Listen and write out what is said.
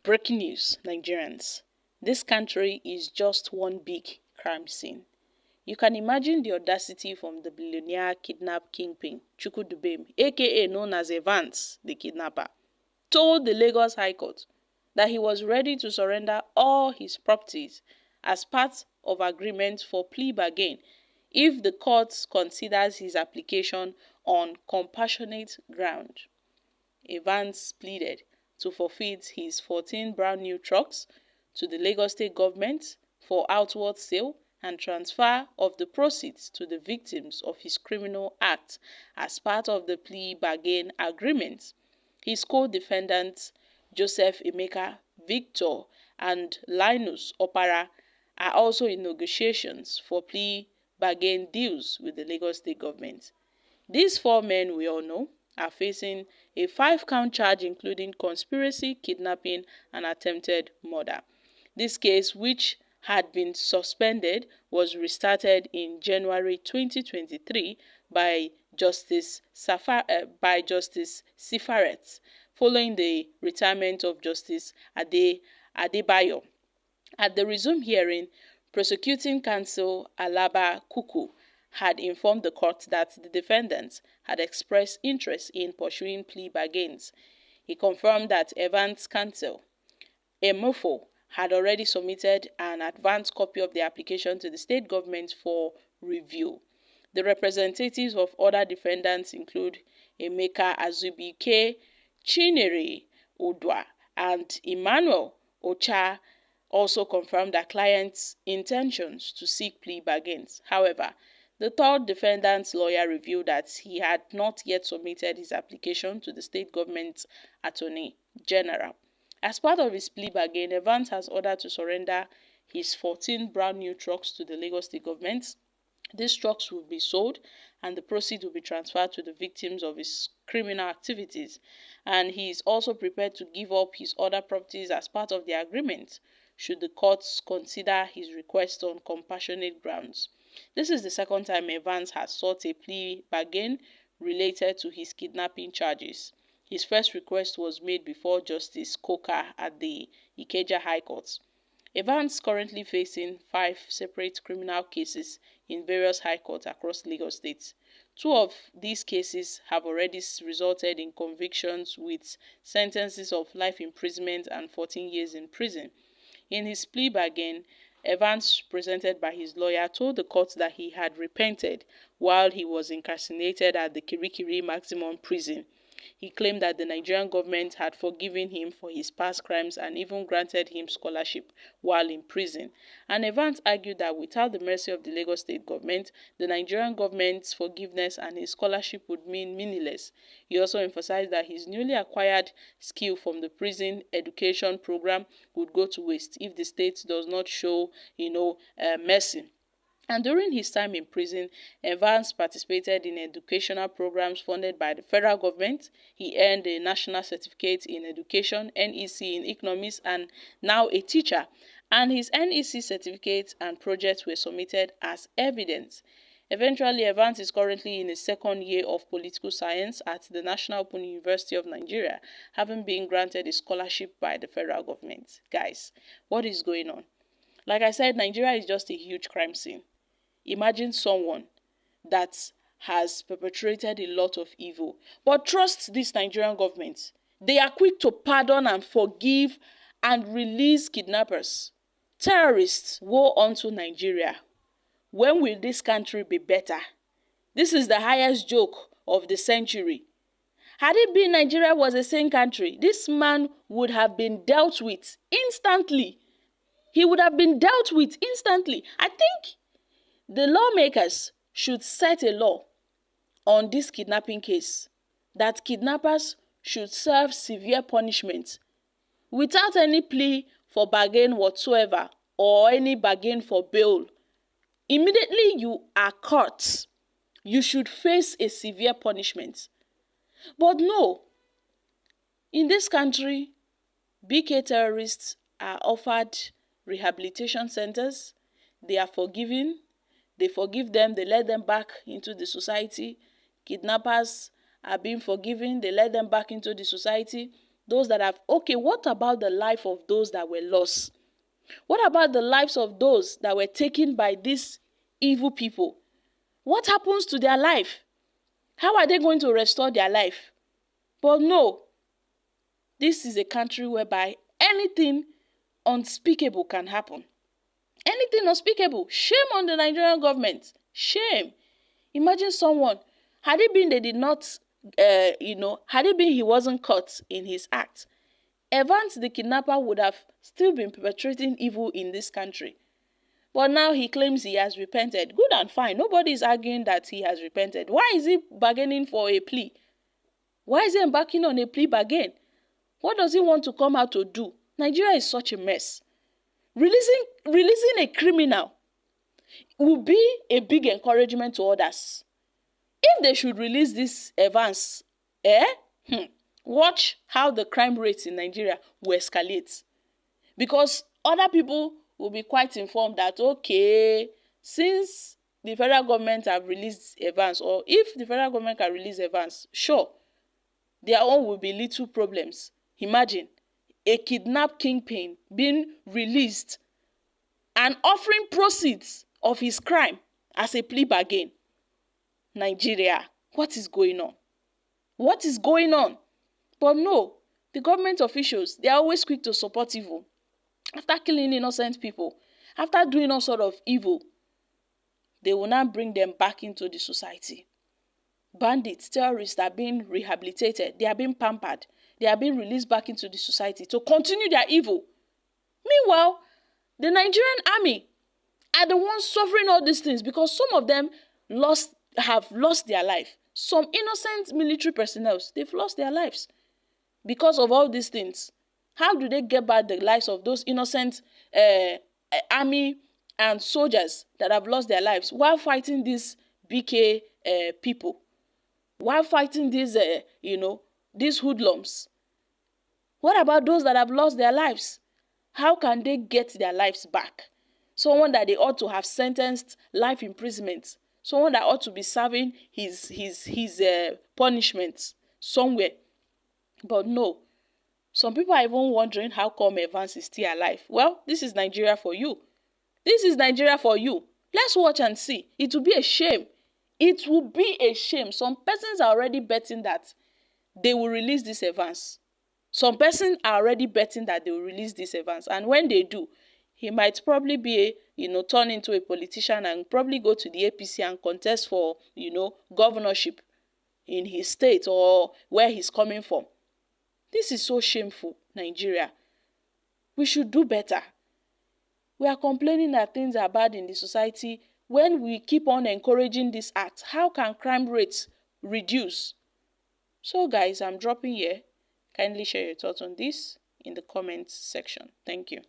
Breaking news, Nigerians. This country is just one big crime scene. You can imagine the audacity from the billionaire kidnap kingpin Chukwudubem, aka known as Evans, the kidnapper, told the Lagos High Court that he was ready to surrender all his properties as part of agreement for plea bargain if the court considers his application on compassionate ground. Evans pleaded to forfeit his 14 brand new trucks to the Lagos State government for outward sale and transfer of the proceeds to the victims of his criminal act as part of the plea bargain agreement. His co-defendants, Joseph Emeka, Victor, and Linus Opara, are also in negotiations for plea bargain deals with the Lagos State government. These four men, we all know, are facing a 5-count charge including conspiracy, kidnapping, and attempted murder. This case, which had been suspended, was restarted in January 2023 by Justice Sifaret, following the retirement of Justice Adebayo. At the resumed hearing, prosecuting counsel Alaba Kuku had informed the court that the defendants had expressed interest in pursuing plea bargains. He confirmed that Evans' counsel, Emofo, had already submitted an advance copy of the application to the state government for review. The representatives of other defendants include Emeka Azubike, Chinere Odwa, and Emmanuel Ocha also confirmed their client's intentions to seek plea bargains. However, the third defendant's lawyer revealed that he had not yet submitted his application to the state government's attorney general. As part of his plea bargain, Evans has ordered to surrender his 14 brand new trucks to the Lagos State government. These trucks will be sold and the proceeds will be transferred to the victims of his criminal activities. And he is also prepared to give up his other properties as part of the agreement, should the courts consider his request on compassionate grounds. This is the second time Evans has sought a plea bargain related to his kidnapping charges. His first request was made before Justice Coker at the Ikeja High Court. Evans currently facing 5 separate criminal cases in various high courts across Lagos State. 2 of these cases have already resulted in convictions with sentences of life imprisonment and 14 years in prison. In his plea bargain, Evans, presented by his lawyer, told the court that he had repented while he was incarcerated at the Kirikiri Maximum Prison. He claimed that the Nigerian government had forgiven him for his past crimes and even granted him scholarship while in prison. And Evans argued that without the mercy of the Lagos State government, the Nigerian government's forgiveness and his scholarship would mean meaningless. He also emphasized that his newly acquired skill from the prison education program would go to waste if the state does not show, mercy. And during his time in prison, Evans participated in educational programs funded by the federal government. He earned a National Certificate in Education, NEC in Economics, and now a teacher. And his NEC certificates and projects were submitted as evidence. Eventually, Evans is currently in his second year of political science at the National Open University of Nigeria, having been granted a scholarship by the federal government. Guys, what is going on? Like I said, Nigeria is just a huge crime scene. Imagine someone that has perpetrated a lot of evil. But trust this Nigerian government. They are quick to pardon and forgive and release kidnappers. Terrorists go on to Nigeria. When will this country be better? This is the highest joke of the century. Had it been Nigeria was a sane country, this man would have been dealt with instantly. He would have been dealt with instantly. I think the lawmakers should set a law on this kidnapping case that kidnappers should serve severe punishment without any plea for bargain whatsoever or any bargain for bail. Immediately you are caught, you should face a severe punishment. But no, in this country, BK terrorists are offered rehabilitation centers, they are forgiven. They forgive them, they let them back into the society. Kidnappers are being forgiven, they let them back into the society. those that have, okay, what about the life of those that were lost? What about the lives of those that were taken by these evil people? What happens to their life? How are they going to restore their life? But no, this is a country whereby anything unspeakable can happen. Anything unspeakable. Shame on the Nigerian government. Shame. Imagine someone, had it been they did not, had it been he wasn't caught in his act, Evans the kidnapper would have still been perpetrating evil in this country. But now he claims he has repented. Good and fine. Nobody is arguing that he has repented. Why is he bargaining for a plea? Why is he embarking on a plea bargain? What does he want to come out to do? Nigeria is such a mess. Releasing a criminal will be a big encouragement to others. If they should release this Evans, watch how the crime rates in Nigeria will escalate. Because other people will be quite informed that, okay, since the federal government have released Evans, or if the federal government can release Evans, sure, their own will be little problems. Imagine a kidnapped kingpin being released and offering proceeds of his crime as a plea bargain. Nigeria, what is going on? What is going on? But no, the government officials, they are always quick to support evil. After killing innocent people, after doing all sort of evil, they will now bring them back into the society. Bandits, terrorists are being rehabilitated. They are being pampered. They are being released back into the society to continue their evil. Meanwhile, the Nigerian army are the ones suffering all these things because some of them have lost their life. Some innocent military personnel, they've lost their lives because of all these things. How do they get back the lives of those innocent army and soldiers that have lost their lives while fighting these BK people? While fighting these, these hoodlums? What about those that have lost their lives? How can they get their lives back? Someone that they ought to have sentenced life imprisonment. Someone that ought to be serving his punishment somewhere. But no. Some people are even wondering how come Evans is still alive. Well, this is Nigeria for you. This is Nigeria for you. Let's watch and see. It will be a shame. It will be a shame. Some persons are already betting that they will release this Evans. Some persons are already betting that they will release this Evans. And when they do, he might probably be, turn into a politician and probably go to the APC and contest for, governorship in his state or where he's coming from. This is so shameful, Nigeria. We should do better. We are complaining that things are bad in the society. When we keep on encouraging this act, how can crime rates reduce? So guys, I'm dropping here. Kindly share your thoughts on this in the comments section. Thank you.